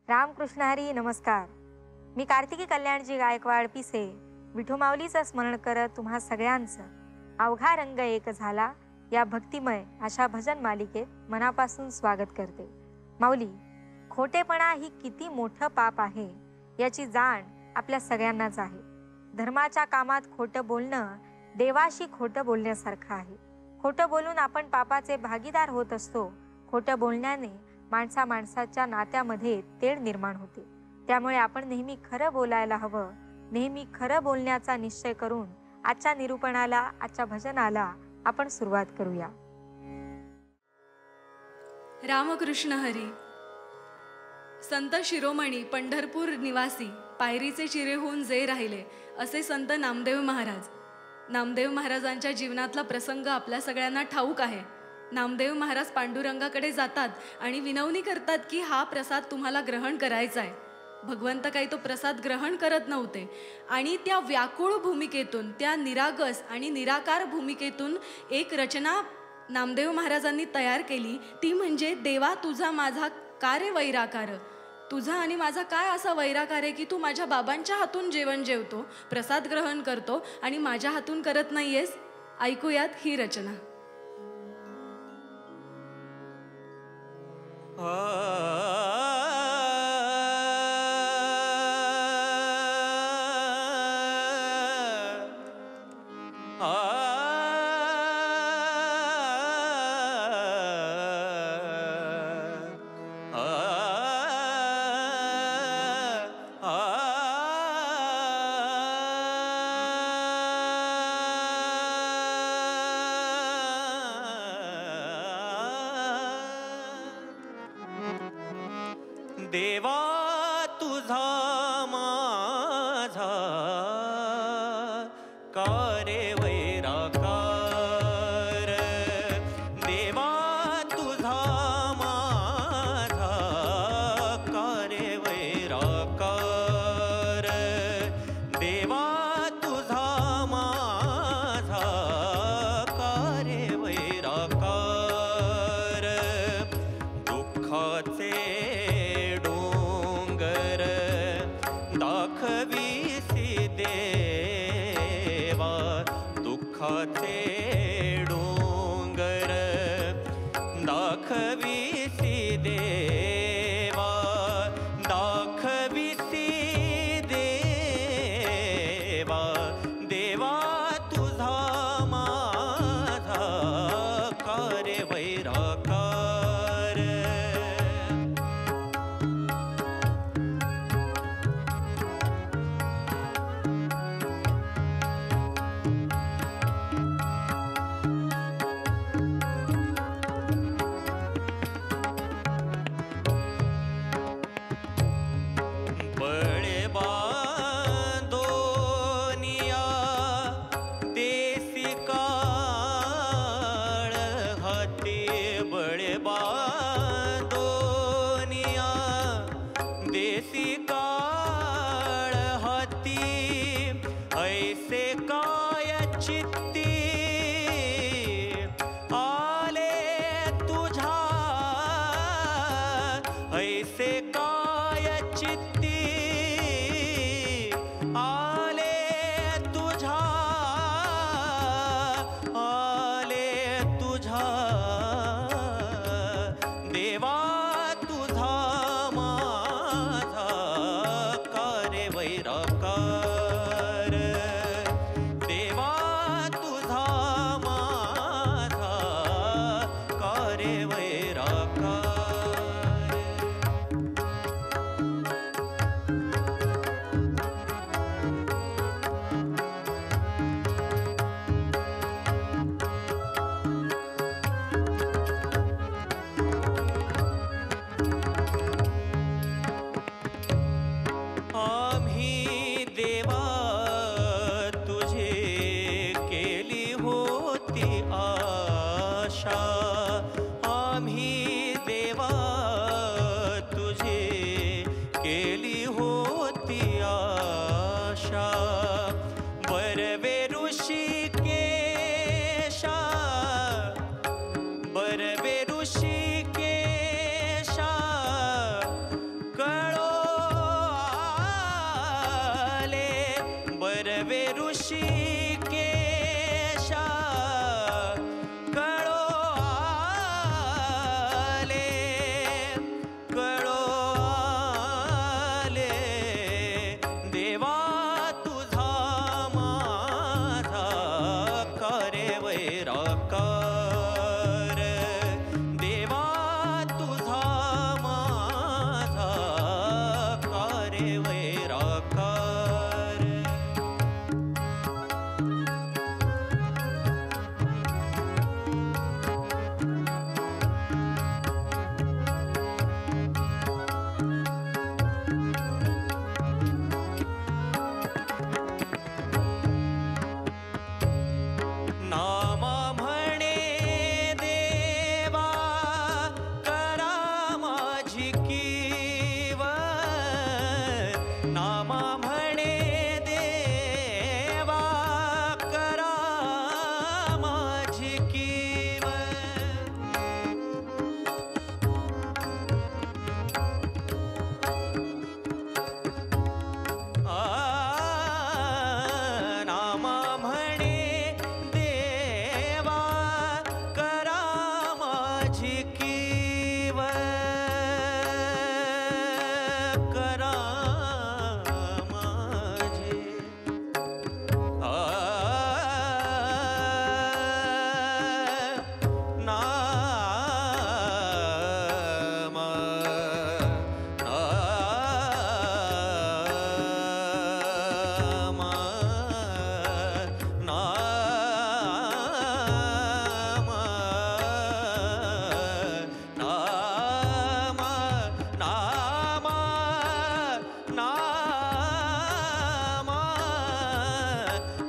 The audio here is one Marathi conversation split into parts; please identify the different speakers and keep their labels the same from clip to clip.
Speaker 1: रामकृष्ण हरी नमस्कार. मी कार्तिकी कल्याणजी गायकवाड पिसे विठू माऊलीचं स्मरण करत तुम्हा सगळ्यांचं अवघा रंग एक झाला या भक्तिमय अशा भजन मालिकेत मनापासून स्वागत करते. माऊली, खोटेपणा ही किती मोठं पाप आहे याची जाण आपल्या सगळ्यांनाच आहे. धर्माच्या कामात खोटं बोलणं देवाशी खोटं बोलण्यासारखं आहे. खोटं बोलून आपण पापाचे भागीदार होत असतो. खोटं बोलण्याने माणसाच्या नात्यामध्ये तेढ निर्माण होते. त्यामुळे आपण नेहमी खरं बोलायला हवं. नेहमी खरं बोलण्याचा निश्चय करून आजच्या निरूपणाला, आजच्या भजनाला आपण सुरुवात करूया.
Speaker 2: रामकृष्ण हरी. संत शिरोमणी पंढरपूर निवासी पायरीचे चिरे होऊन जे राहिले असे संत नामदेव महाराज. नामदेव महाराजांच्या जीवनातला प्रसंग आपल्या सगळ्यांना ठाऊक आहे. नामदेव महाराज पांडुरंगाकडे जातात आणि विनवणी करतात की हा प्रसाद तुम्हाला ग्रहण करायचा आहे. भगवंत काही तो प्रसाद ग्रहण करत नव्हते आणि त्या व्याकुळ भूमिकेतून, त्या निरागस आणि निराकार भूमिकेतून एक रचना नामदेव महाराजांनी तयार केली. ती म्हणजे देवा तुझा माझा काय वैराकार. तुझा आणि माझा काय असा वैराकार आहे की तू माझ्या बाबांच्या हातून जेवण जेवतो, प्रसाद ग्रहण करतो आणि माझ्या हातून करत नाहीयेस. ऐकूयात ही रचना.
Speaker 3: देवा तुझा माझा कारे वैराकार. देवा तुझा माझा कारे वैराकार. देवा तुझा माझा कारे वैराकार. दुःखाचे दाखविसी देवा. दुःखाचे डोंगर दाखविसी देवा. दाखविसी देवा. देवा तुझा माझा कार्य वैराकार. देसी काळ हाती ऐसे काय चित्ती आले तुझ्या. ऐसे काय चित्ती नवे ऋषिकेशा कळो आले देवा तुझा माझा करे वैराकार देवा तुझा माझा करे वैराकार नाम म्हणे देवा करा माझी कीवर नाम म्हणे देवा करा माझी नाम म्हणे देवा करा माझी करा माझी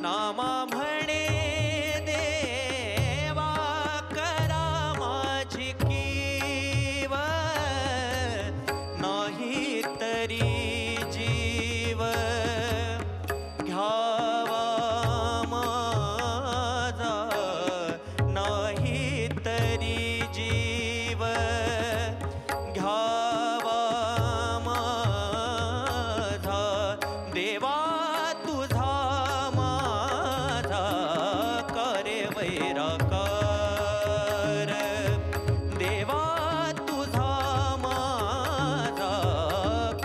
Speaker 3: नाम म्हणे देवा करा माझी नाही तरी जीव घ्यावा माझा नाही तरी जीव घ्यावा माझा देवा तुझा माझा करे वैराकार देवा तुझा माझा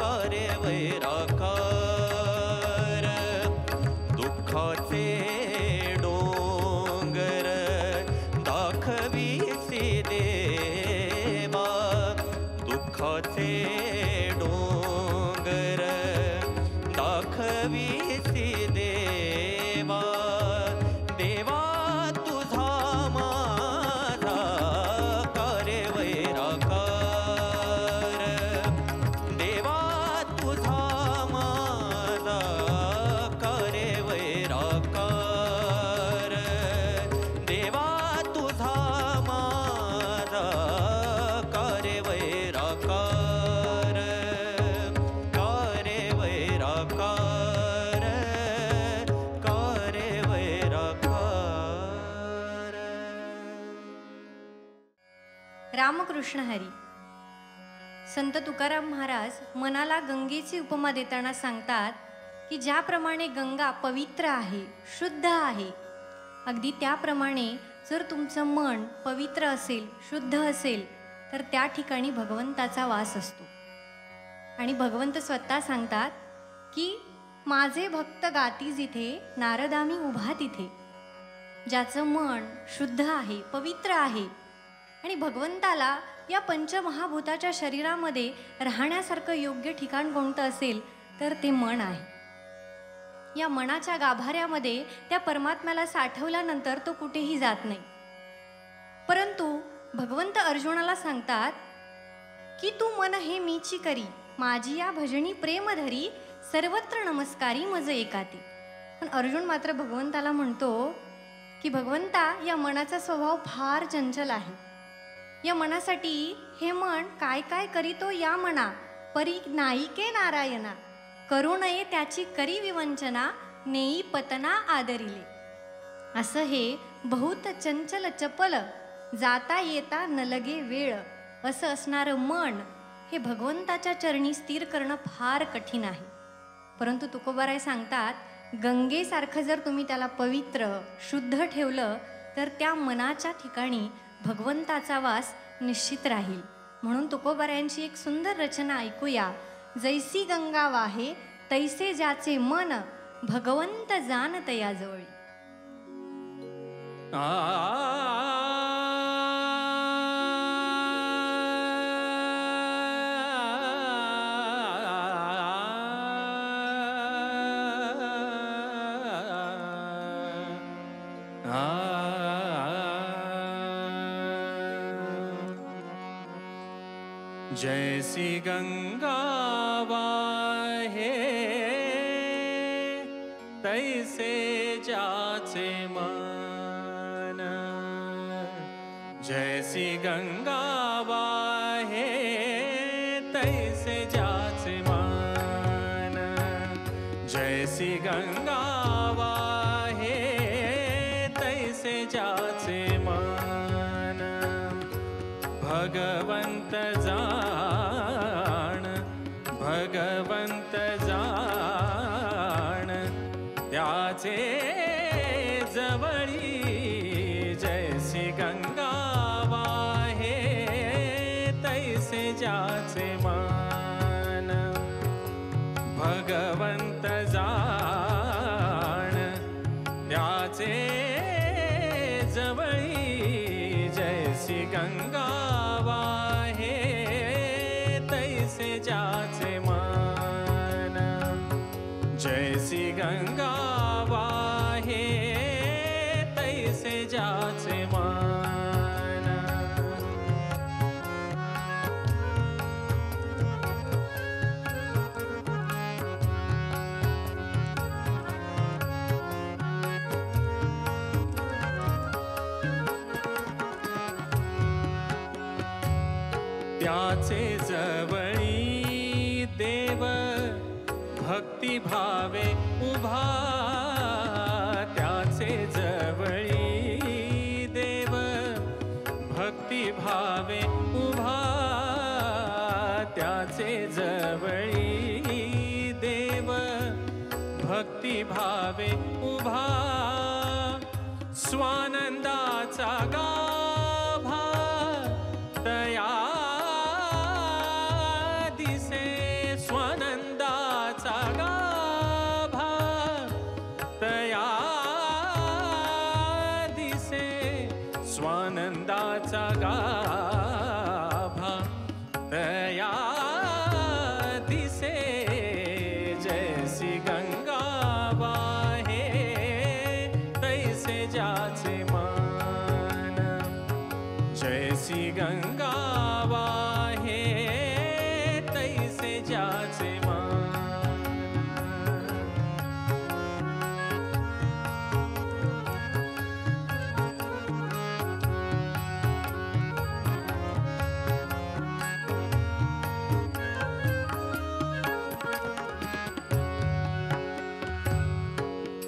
Speaker 3: करे वैराकार दुःखाचे डोंगर दाखवीसी देवा दुःखाचे डोंगर दाखवीसी देवा देवा तुझा माझा करे वैराकार देवा तुझा माझा करे वैराकार देवा तुझा माझा करे वैराकार करे वैराकार करे वैराकार
Speaker 4: रामकृष्ण हरी. संत तुकाराम महाराज मनाला गंगेची उपमा देताना सांगतात की ज्याप्रमाणे गंगा पवित्र आहे, शुद्ध आहे, अगदी त्याप्रमाणे जर तुमचं मन पवित्र असेल, शुद्ध असेल, तर त्या ठिकाणी भगवंताचा वास असतो. आणि भगवंत स्वतः सांगतात की माझे भक्त गाती जिथे नारदामी उभा तिथे. ज्याचं मन शुद्ध आहे, पवित्र आहे आणि भगवंताला या पंचमहाभूताच्या शरीरामध्ये राहण्यासारखं योग्य ठिकाण कोणतं असेल तर ते मन आहे. या मनाच्या गाभाऱ्यामध्ये त्या परमात्म्याला साठवल्यानंतर तो कुठेही जात नाही. परंतु भगवंत अर्जुनाला सांगतात की तू मन हे मीची करी, माझी या भजनी प्रेम धरी, सर्वत्र नमस्कारी मज एकाती. पण अर्जुन मात्र भगवंताला म्हणतो की भगवंता, या मनाचा स्वभाव फार चंचल आहे. या मनासाठी हे मन काय काय करीतो या मना, परी नाईके नारायणा, करू नये त्याची करी विवंचना, नेई पतना आदरिले. असं हे बहुत चंचल चपल, जाता येता न लगे वेळ असं असणारं मन हे भगवंताच्या चरणी स्थिर करणं फार कठीण आहे. परंतु तुकोबाराय सांगतात, गंगेसारखं जर तुम्ही त्याला पवित्र शुद्ध ठेवलं तर त्या मनाच्या ठिकाणी भगवंताचा वास निश्चित राहील. म्हणून तुकोबारायांची एक सुंदर रचना ऐकूया. जैसी गंगा वाहे तैसे ज्याचे मन भगवंत जाणत याजवळी.
Speaker 3: जैसी गंगा वाहे तैसे जाचे मन. जैसी गंगा वाहे तैसे जाचे मन. जैसी गंगा वाहे तैसे जाचे मन. भगवंत जाण भगवंत जाण त्याचे जवळी. जैसी गंगा वाहे तैसे जाचे मन. भगवंत जाण त्याचे जवळी. जैसी गंगा वाहे तैसे जाचे मन. जैसी गंगा वाहे तैसे जाचे मन. त्याचे जवळी देव भक्ती भावे उभा. त्याचे जवळी देव भक्ती भावे उभा. त्याचे जवळी देव भक्ती भावे उभा. स्वानंदाचा गाभा तया दिसे. स्वानंदाचा गाभा तया दिसे. स्वानंदाचा गाभा तया दिसे. जैसी गंगा वाहे तैसे जाचे मन. जैसी गंगा वाहे तैसे जाचे मन.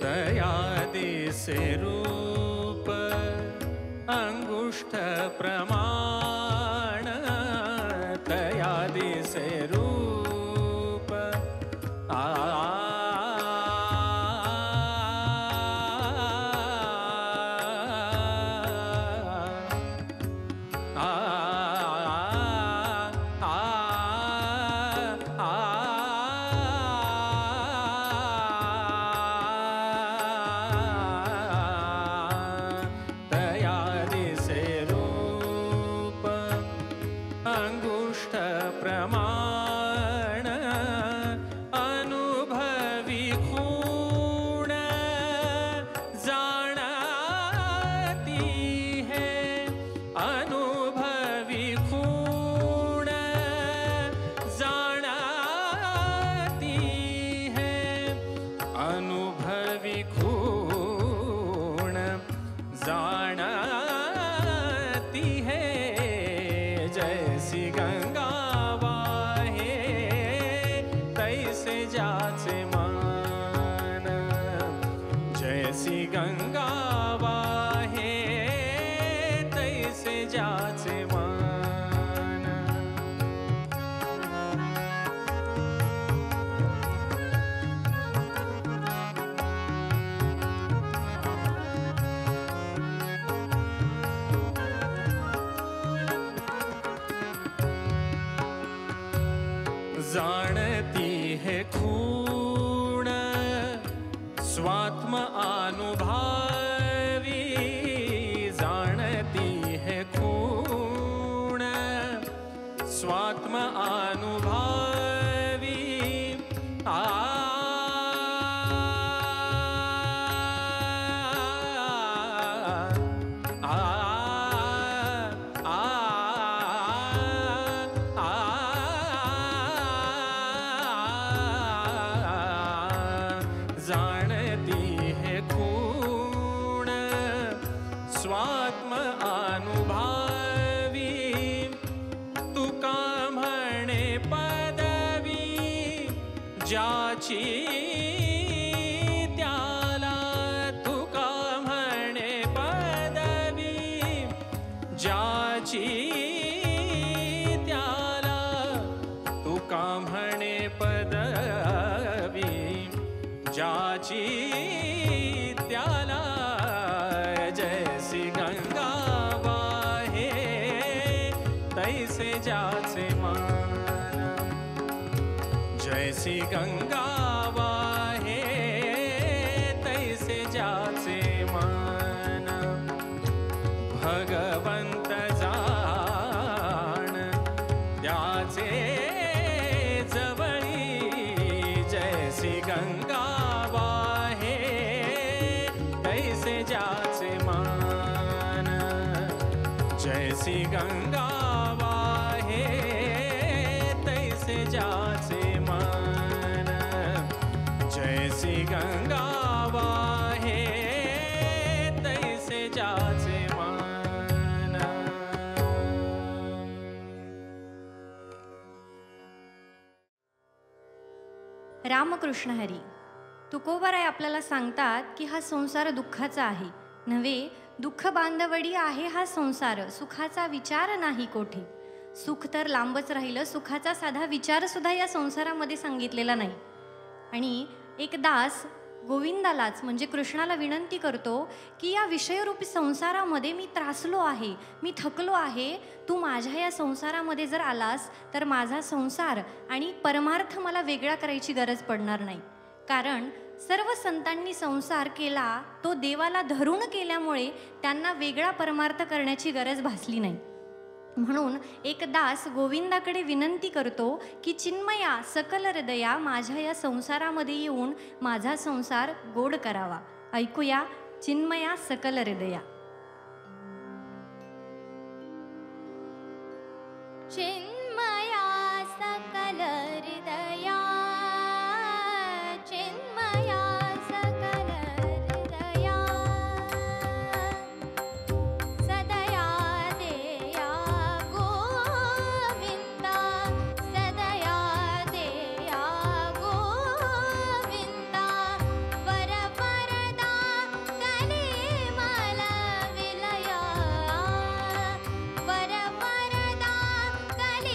Speaker 3: तया दिसे रूप अंगुष्ठ प्रमाण. तया दिसे रूप तया दिसे रूप अंगुष्ठ प्रमाण. अनुभवी खूण जाणती है. अनुभवी खूण जाणती है. अनुभवी खूण जाणती है. जैसी गंगा वाहे तैसे जाचे मन. जैसी गंगा वाहे तैसे जाचे मन. जाणती है खूण स्वात्म अनुभावी, जाणती है खूण स्वात्म अनुभावी। आ जाणती है खूण स्वात्म अनुभावी, तुका म्हणे पदवी ज्याची त्याला, तुका म्हणे पदवी ज्याची त्याला, तुका म्हणे पदवी ज्याची त्याला। जैसी गंगा वाहे तैसे ज्याचे मान, जैसी गंगा वाहे तैसे ज्याचे मान। भगवंत जाण त्याचे जवळी, जैसी गंगा वाहे तैसे ज्याचे मान, जैसी गंगा वाहे तैसे ज्याचे मान, जैसी गंगा वाहे तैसे ज्याचे मान।
Speaker 4: रामकृष्ण हरी. तुकोबाराय आपल्याला सांगतात की हा संसार दुःखाचा आहे नव्हे, दुःख बांधवडी आहे हा संसार, सुखाचा विचार नाही कोठे. सुख तर लांबच राहिलं, सुखाचा साधा विचारसुद्धा या संसारामध्ये सांगितलेला नाही. आणि एक दास गोविंदालाच म्हणजे कृष्णाला विनंती करतो की या विषयरूपी संसारामध्ये मी त्रासलो आहे, मी थकलो आहे, तू माझ्या या संसारामध्ये जर आलास तर माझा संसार आणि परमार्थ मला वेगळा करायची गरज पडणार नाही. कारण सर्व संतांनी संसार केला तो देवाला धरून केल्यामुळे त्यांना वेगळा परमार्थ करण्याची गरज भासली नाही. म्हणून एक दास गोविंदाकडे विनंती करतो की चिन्मया सकल हृदया माझ्या या संसारामध्ये येऊन माझा संसार गोड करावा. ऐकूया चिन्मया सकल हृदया. चिन्मया सकल हृदया, चिन्मया सकल हृदया, सदया देया गोविंदा, सदया देया गोविंदा, वर वरदा कली मला विलया, वर वरदा कली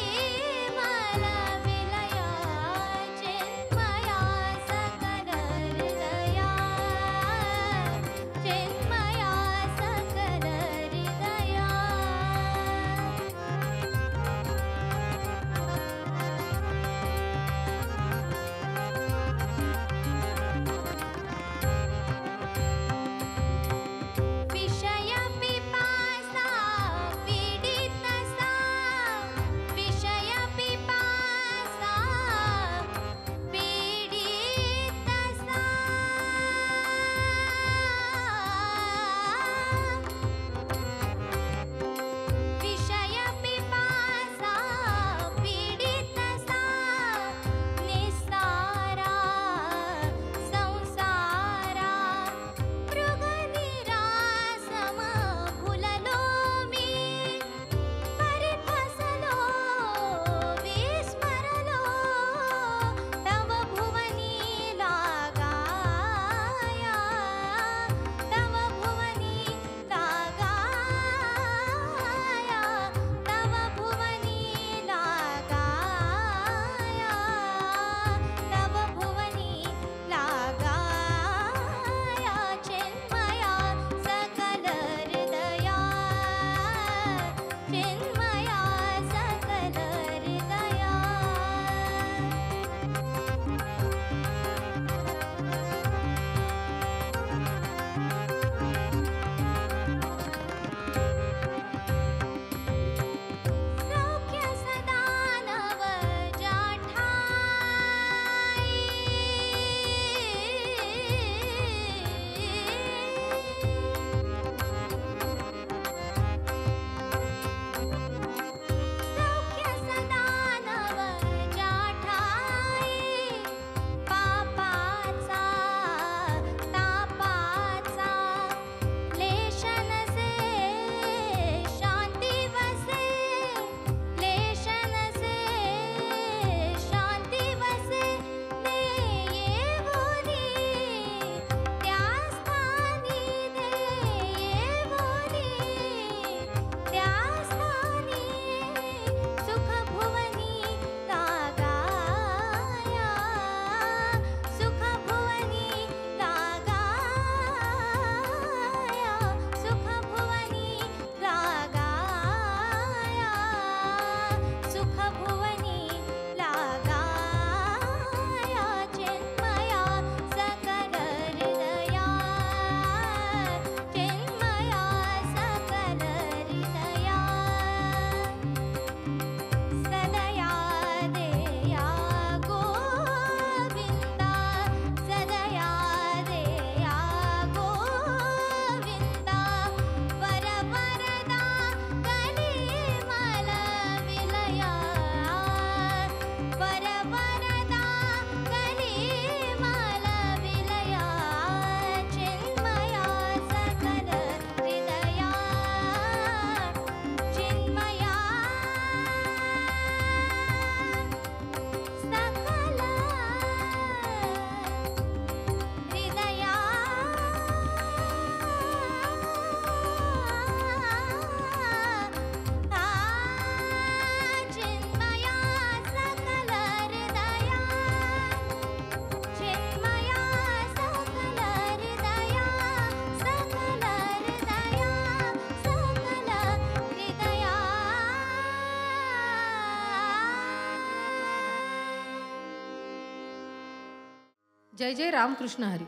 Speaker 5: जय जय रामकृष्ण हरी.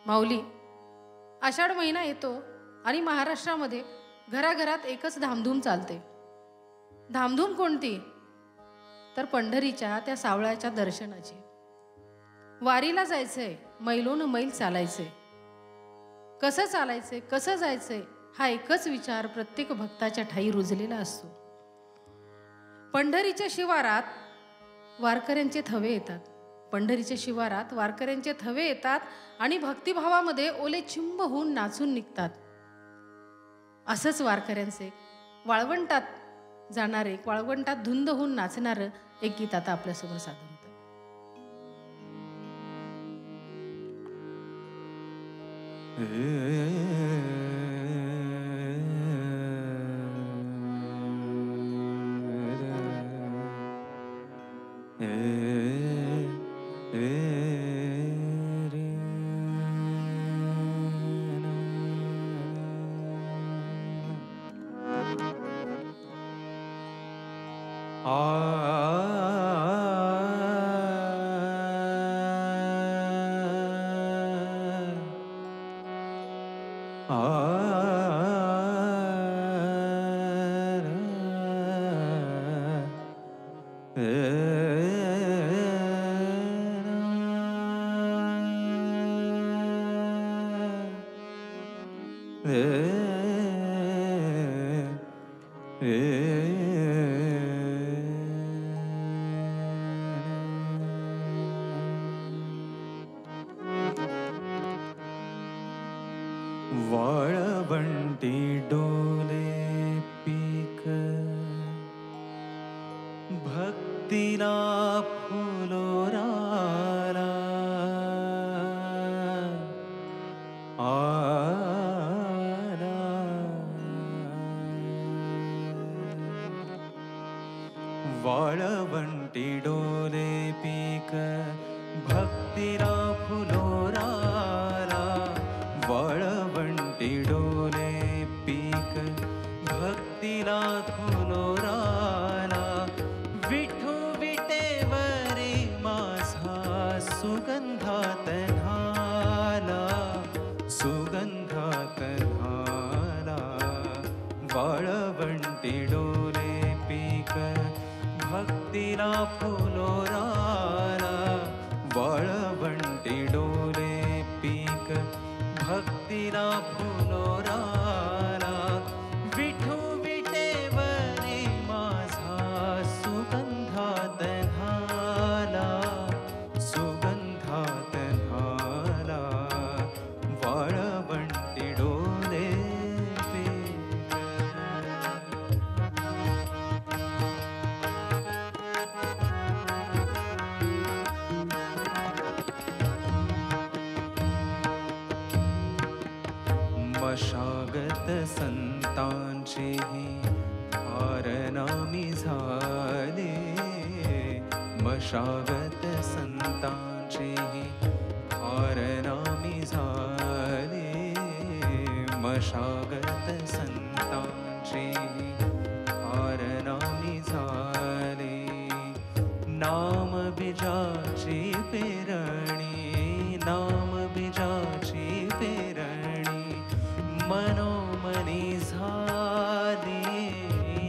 Speaker 5: माऊली, आषाढ महिना येतो आणि महाराष्ट्रामध्ये घराघरात एकच धामधूम चालते. धामधूम कोणती? तर पंढरीच्या त्या सावळ्याच्या दर्शनाची. वारीला जायचंय, मैलोन मैल चालायचंय. कसं चालायचंय, कसं जायचंय, हा एकच विचार प्रत्येक भक्ताच्या ठाई रुजलेला असतो. पंढरीच्या शिवारात वारकऱ्यांचे थवे येतात. पंढरीच्या शिवारात वारकऱ्यांचे थवे येतात आणि भक्तिभावामध्ये ओले चिंब होऊन नाचून निघतात. असंच वारकऱ्यांचे वाळवंटात जाणारे, वाळवंटात धुंद होऊन नाचणारं एक गीत आता आपल्यासमोर सादर होतं.
Speaker 3: वाळवंटी डोले पीक भक्तीला फुलोराला आला. वाळवंटी डोले पीक भक्तीला फुलोराला. वाळवंटी डोले पीक भक्तीला फुलोराला. विठू विटेवरी माझा सुगंधात न्हाला, सुगंधात न्हाला. वाळवंटी डोले पीक भक्तीला फुलोराला. वाळवंटी डोले पीक भक्तीला फुलोराला. विठू विटेवरी माझा सुगंधात न्हाला, सुगंधात न्हाला. वाळवंटी डोले पीक. मशागत संतांचेही हारनामी झाले. मशागत संतांचेही हारनामी झाले. मशागत संतांचेही हारनामी झाले. नाम बीजाची पेरणी, नाम बीजाची पेरणी मनोमनी झाली.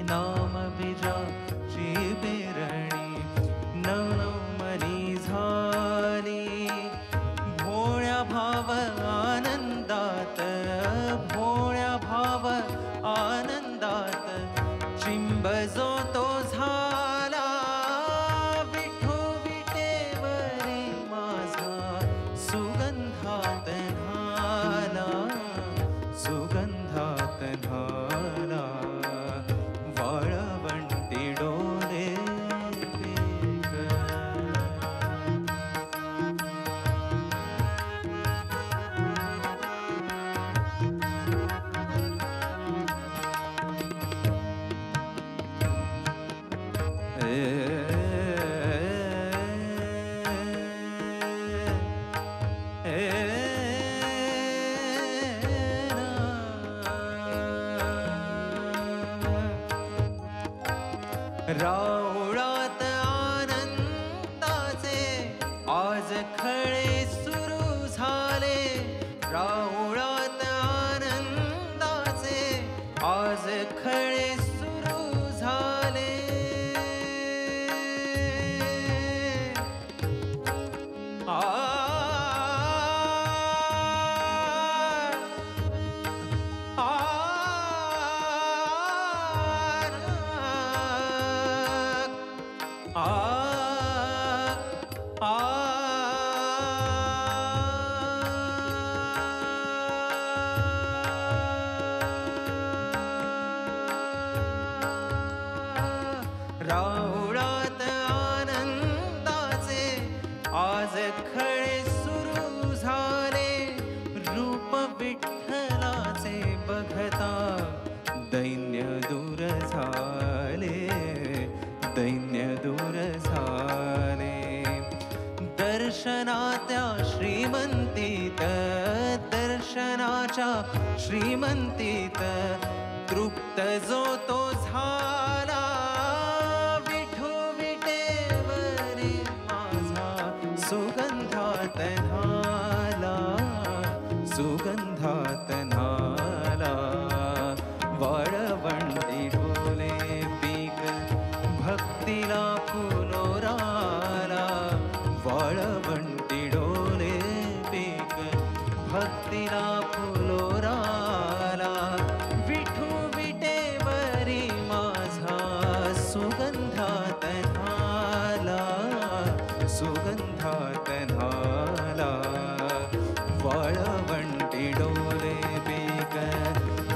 Speaker 3: नाम बीजाची पेरणी मनोमनी झाली. भोळ्या भाव आनंदात, भोळ्या भाव आनंदात चिंब जो तो झाला. विठू विटेवरी माझा सुगंधात न्हाला, सुगंधात न्हाला. वाळवंटी डोले पीक. राऊळात आनंदाचे आज खळे राऊळात आनंदाचे आज खळे सुरू झाले, रूप विठ्ठलाचे बघता दैन्य दूर झाले, दैन्य दूर झाले. दर्शनाच्या श्रीमंतीत, दर्शनाच्या श्रीमंतीत तृप्त जो तो झाला, विठू विटेवरी माझा सुगंधात न्हाला, सुगंधात न्हाला. वाळवंटी ढोले पीक भक्तीला फुलोराला, वाळवंटी डोले पीक भक्तीला फुलोराला. विठू विटेवरी माझा सुगंधात न्हाला, सुगंधात न्हाला. वाळवंटी डोले पीक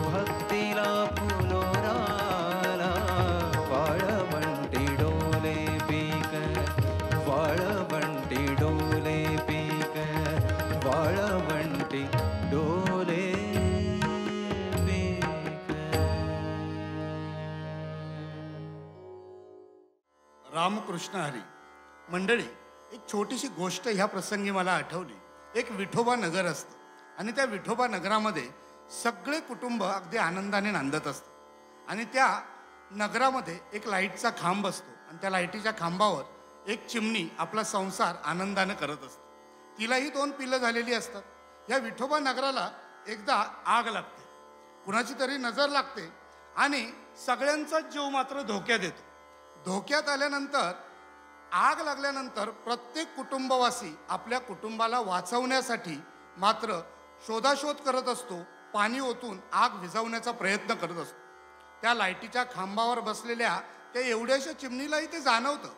Speaker 3: भक्तीला फुलोराला, वाळवंटी डोले पीक, वाळवंटी डोले पीक, वाळवंटी डोले पीक.
Speaker 6: रामकृष्ण हरी. मंडळी, एक छोटीशी गोष्ट ह्या प्रसंगी मला आठवली. एक विठोबा नगर असतं आणि त्या विठोबा नगरामध्ये सगळे कुटुंब अगदी आनंदाने नांदत असतं आणि त्या नगरामध्ये एक लाईटचा खांब असतो आणि त्या लाईटीच्या खांबावर एक चिमणी आपला संसार आनंदाने करत असते. तिलाही 2 पिल्लं झालेली असतात. या विठोबा नगराला एकदा आग लागते, कुणाची तरी नजर लागते आणि सगळ्यांचा जीव मात्र धोक्यात येतो. धोक्यात आल्यानंतर, आग लागल्यानंतर प्रत्येक कुटुंबवासी आपल्या कुटुंबाला वाचवण्यासाठी मात्र शोधाशोध करत असतो, पाणी ओतून आग विझवण्याचा प्रयत्न करत असतो. त्या लाईटीच्या खांबावर बसलेल्या त्या एवढ्याशा चिमणीलाही ते जाणवतं,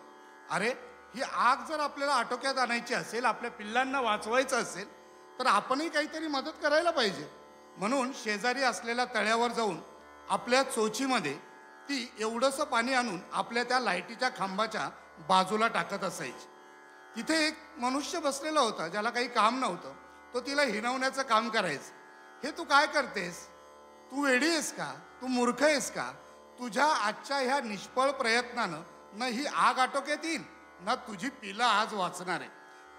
Speaker 6: अरे ही आग जर आपल्याला आटोक्यात आणायची असेल, आपल्या पिल्लांना वाचवायचं असेल तर आपणही काहीतरी मदत करायला पाहिजे. म्हणून शेजारी असलेल्या तळ्यावर जाऊन आपल्या चोचीमध्ये ती एवढंसं पाणी आणून आपल्या त्या लाईटीच्या खांबाच्या बाजूला टाकत असायची. तिथे एक मनुष्य बसलेला होता ज्याला काही काम नव्हतं. तो तिला हिणवण्याचं काम करायचं. हे तू काय करतेस? तू वेडी आहेस का? तू मूर्ख आहेस का? तुझ्या आजच्या ह्या निष्फळ प्रयत्नानं न ही आग आटोक्यात येईल ना तुझी पिलं आज वाचणार आहे.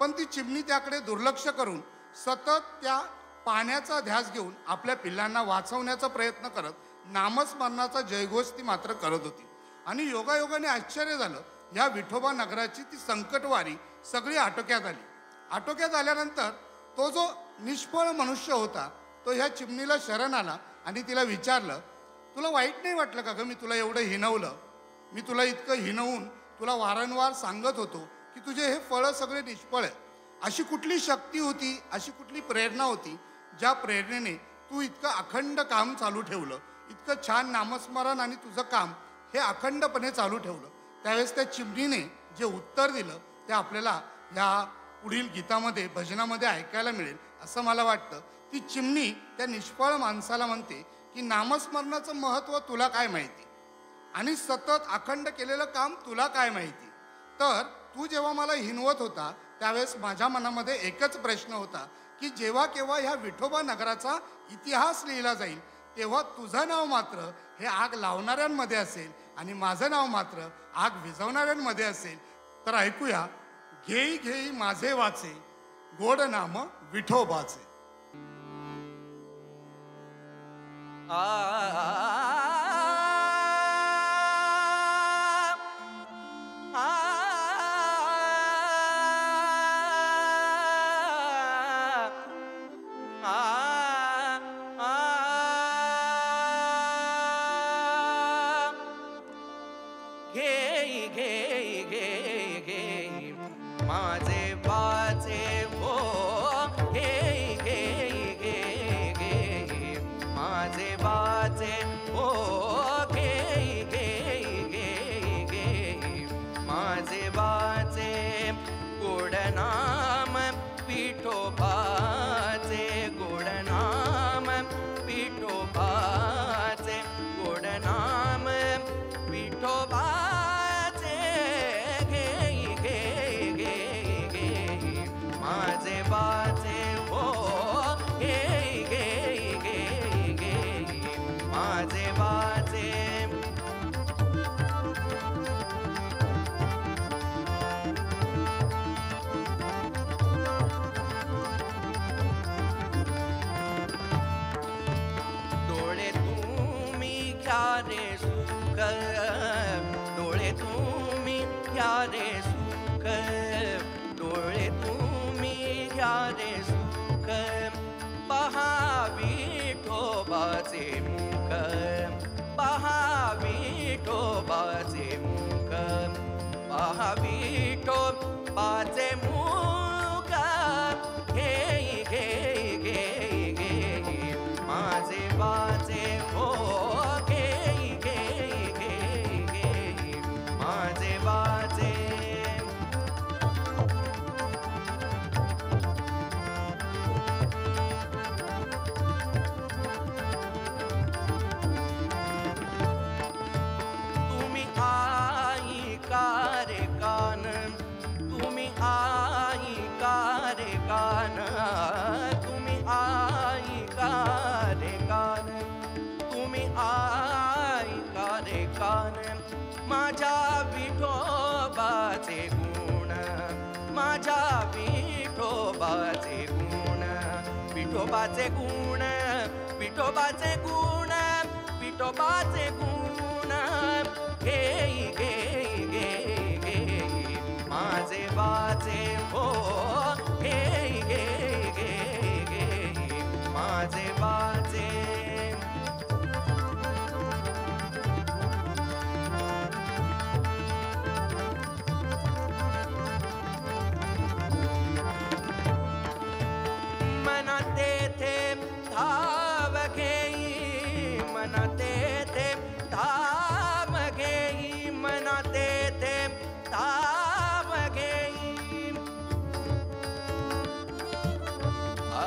Speaker 6: पण ती चिमणी त्याकडे दुर्लक्ष करून सतत त्या पाण्याचा ध्यास घेऊन आपल्या पिल्लांना वाचवण्याचा प्रयत्न करत नामस्मरणाचा जयघोष ती मात्र करत होती. आणि योगायोगाने आश्चर्य झालं, ह्या विठोबा नगराची ती संकटवारी सगळी आटोक्यात आली. आटोक्यात आल्यानंतर तो जो निष्फळ मनुष्य होता तो ह्या चिमणीला शरण आला आणि तिला विचारलं, तुला वाईट नाही वाटलं का गं मी तुला एवढं हिणवलं? मी तुला इतकं हिणवून तुला वारंवार सांगत होतो की तुझे हे फळं सगळे निष्फळ आहे. अशी कुठली शक्ती होती, अशी कुठली प्रेरणा होती ज्या प्रेरणेने तू इतकं अखंड काम चालू ठेवलं, इतकं छान नामस्मरण आणि तुझं काम हे अखंडपणे चालू ठेवलं? त्यावेळेस त्या चिमणीने जे उत्तर दिलं ते आपल्याला या पुढील गीतामध्ये भजनामध्ये ऐकायला मिळेल असं मला वाटतं. ती चिमणी त्या निष्फळ माणसाला म्हणते की नामस्मरणाचं महत्त्व तुला काय माहिती आणि सतत अखंड केलेलं काम तुला काय माहिती? तर तू जेव्हा मला हिणवत होता त्यावेळेस माझ्या मनामध्ये एकच प्रश्न होता की जेव्हा केव्हा ह्या विठोबा नगराचा इतिहास लिहिला जाईल तेव्हा तुझं नाव मात्र हे आग लावणाऱ्यांमध्ये असेल आणि माझं नाव मात्र आग विझवणाऱ्यांमध्ये असेल. तर ऐकूया, घेई घेई माझे वाचे, गोड नाम विठोबाचे.
Speaker 3: घेई घेई घेई घेई माझे वाचे हो, घेई घेई घेई घेई माझे वाचे हो, घेई घेई घेई घेई माझे वाचे, गोड नाम विठोबाचे गोड नाम विठोबाचे गोड नाम विठोबाचे घेई घेई घेई घेई माझे बाचे हो घेई घेई घेई घेई माझे बाचे डोळे तुम्ही घ्या रे सुख डोळे तुम्ही घ्या रे सुख डोळे तुम्ही घ्या रे सुख पहा विठोबाचे मुख पहा विठोबाचे मुख पहा विठोबाचे मुख घेई घेई घेई घेई माझे बाचे हो घेई घेई घेई घेई माझे बाचे तुम्ही आई का रे कान तुम्ही आई का रे कान तुम्ही आई का रे कान तुम्ही आई का रे कान माझ्या विठोबाचे गुण माझ्या विठोबाचे गुण विठोबाचे गुण विठोबाचे गुण विठोबाचे गुण घेई घेई घेई घेई माझे बाचे हो घेई घेई घेई घेई माझे बाचे मना तेथे धाव घेई मना तेथे धाव घेई मना तेथे धाव घेई आ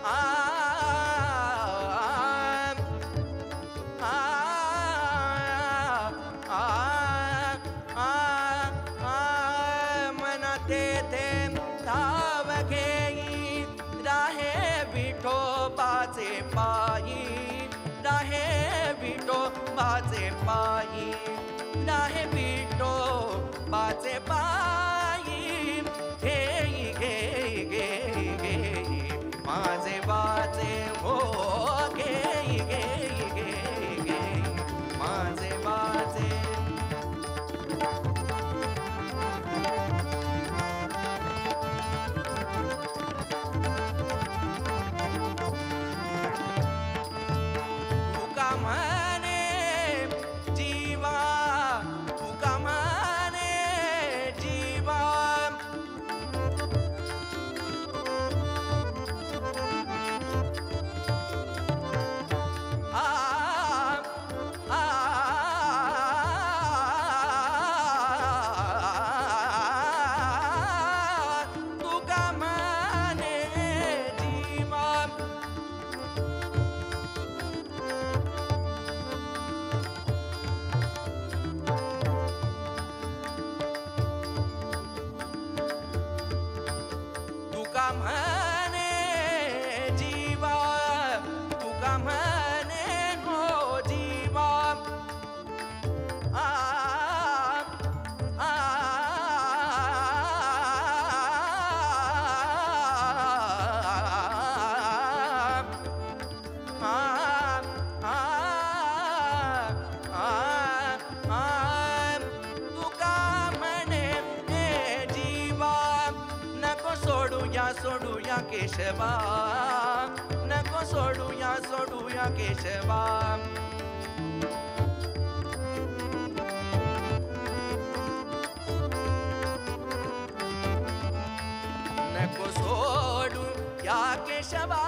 Speaker 3: आ मना तेथे धाव घेई राहे विठोबाचे पायी राहे विठोबाचे पायी राहे विठोबाचे पायी घेई घेई घेई घेई माझे बाचे हो घेई घेई घेई घेई माझे बाचे तुका म्हणे जीवा तुका म्हणे जीवा आ आ तुका म्हणे जीवा तुका म्हणे जीवा तुका म्हणे हो जीवा आ आ तुका म्हणे हे जीवा नको सोडूया केशवा नको सोडूया केशवा नको सोडू या केशवा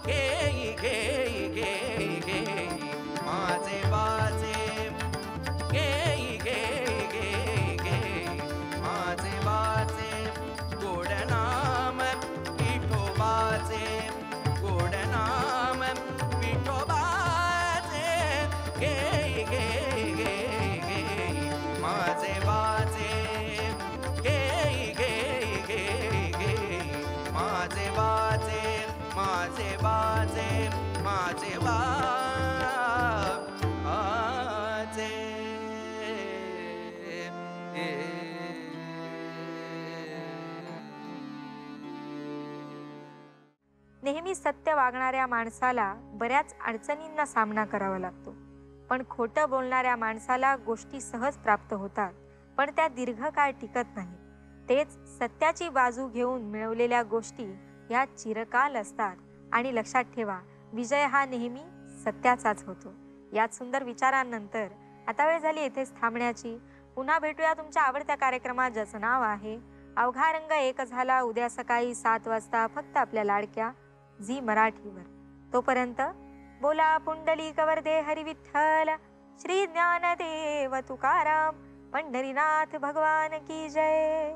Speaker 3: घेई घेई घेई घेई माझे बाचे घेई घेई
Speaker 1: नेहमी सत्य वागणाऱ्या माणसाला बऱ्याच अडचणींना सामना करावा लागतो, पण खोटं बोलणाऱ्या माणसाला गोष्टी सहज प्राप्त होतात, पण त्या दीर्घकाळ टिकत नाहीत। तेच सत्याची बाजू घेऊन मिळवलेल्या गोष्टी ह्या चिरकाल असतात। आणि लक्षात ठेवा, विजय हा नेहमी सत्याचाच होतो। याच सुंदर विचारांनंतर आता वेळ झाली येथेच थांबण्याची। पुन्हा भेटूया तुमच्या आवडत्या कार्यक्रमात, ज्याचं नाव आहे अवघा रंग एक झाला, उद्या सकाळी 7 वाजता फक्त आपल्या लाडक्या झी मराठीवर। तोपर्यंत बोला पुंडलिक वरदे हरी विठ्ठल, श्री ज्ञानदेव तुकाराम, पंढरीनाथ भगवान की जय।